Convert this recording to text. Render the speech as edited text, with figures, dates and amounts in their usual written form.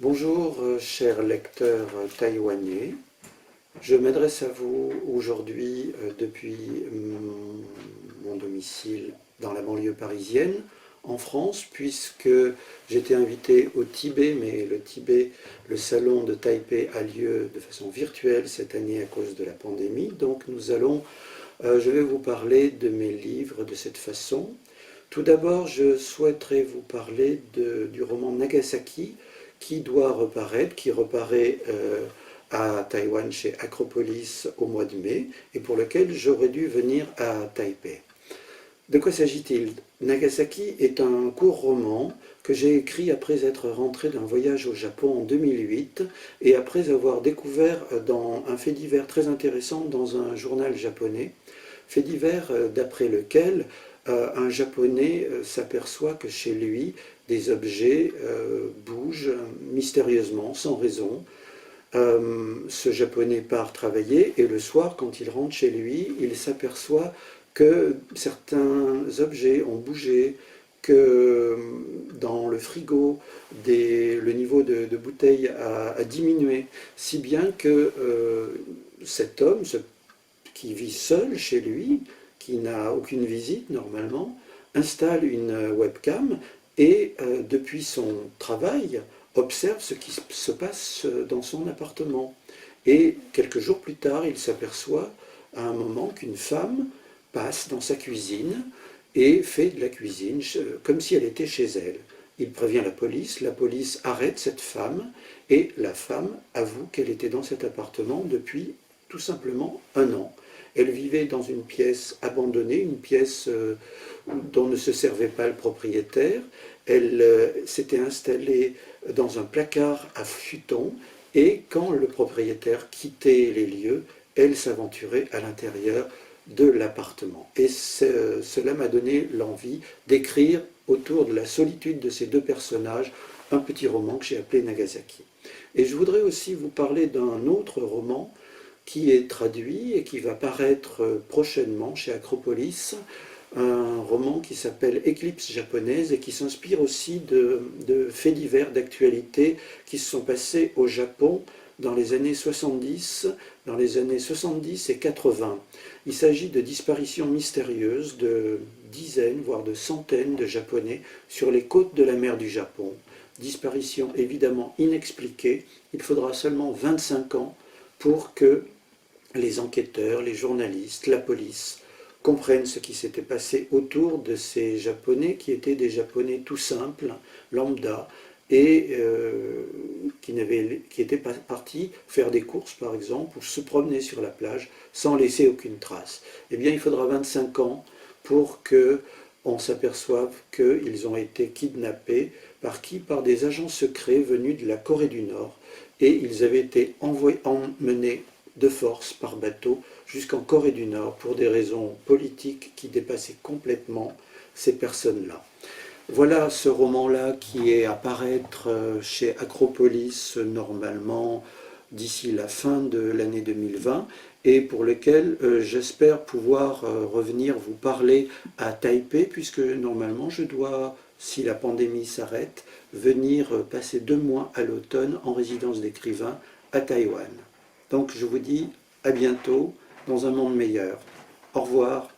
Bonjour, chers lecteurs taïwanais. Je m'adresse à vous aujourd'hui depuis mon domicile dans la banlieue parisienne, en France, puisque j'étais invité au Tibet, mais le Tibet, le salon de Taipei a lieu de façon virtuelle cette année à cause de la pandémie. Donc je vais vous parler de mes livres de cette façon. Tout d'abord, je souhaiterais vous parler du roman Nagasaki, qui reparaît à Taïwan chez Acropolis au mois de mai, et pour lequel j'aurais dû venir à Taipei. De quoi s'agit-il? Nagasaki est un court roman que j'ai écrit après être rentré d'un voyage au Japon en 2008 et après avoir découvert un fait divers très intéressant dans un journal japonais, fait divers d'après lequel un Japonais s'aperçoit que chez lui, des objets bougent mystérieusement, sans raison. Ce Japonais part travailler et le soir, quand il rentre chez lui, il s'aperçoit que certains objets ont bougé, que dans le frigo, le niveau de bouteille a diminué, si bien que cet homme, qui vit seul chez lui, qui n'a aucune visite normalement, installe une webcam et depuis son travail observe ce qui se passe dans son appartement. Et quelques jours plus tard, il s'aperçoit à un moment qu'une femme passe dans sa cuisine et fait de la cuisine comme si elle était chez elle. Il prévient la police arrête cette femme et la femme avoue qu'elle était dans cet appartement depuis tout simplement 1 an. Elle vivait dans une pièce abandonnée, une pièce dont ne se servait pas le propriétaire. Elle s'était installée dans un placard à futons et quand le propriétaire quittait les lieux, elle s'aventurait à l'intérieur de l'appartement. Et cela m'a donné l'envie d'écrire autour de la solitude de ces deux personnages un petit roman que j'ai appelé Nagasaki. Et je voudrais aussi vous parler d'un autre roman qui est traduit et qui va paraître prochainement chez Acropolis, un roman qui s'appelle Éclipse japonaise et qui s'inspire aussi de faits divers d'actualité qui se sont passés au Japon dans les années 70, et 80. Il s'agit de disparitions mystérieuses de dizaines, voire de centaines de Japonais sur les côtes de la mer du Japon. Disparitions évidemment inexpliquées. Il faudra seulement 25 ans pour que les enquêteurs, les journalistes, la police comprennent ce qui s'était passé autour de ces Japonais qui étaient des Japonais tout simples, lambda, et qui étaient partis faire des courses par exemple, ou se promener sur la plage sans laisser aucune trace. Eh bien il faudra 25 ans pour qu'on s'aperçoive qu'ils ont été kidnappés par qui? Par des agents secrets venus de la Corée du Nord, et ils avaient été emmenés de force par bateau jusqu'en Corée du Nord pour des raisons politiques qui dépassaient complètement ces personnes-là. Voilà ce roman-là qui est à paraître chez Acropolis normalement d'ici la fin de l'année 2020 et pour lequel j'espère pouvoir revenir vous parler à Taipei puisque normalement je dois, si la pandémie s'arrête, venir passer 2 mois à l'automne en résidence d'écrivain à Taïwan. Donc je vous dis à bientôt dans un monde meilleur. Au revoir.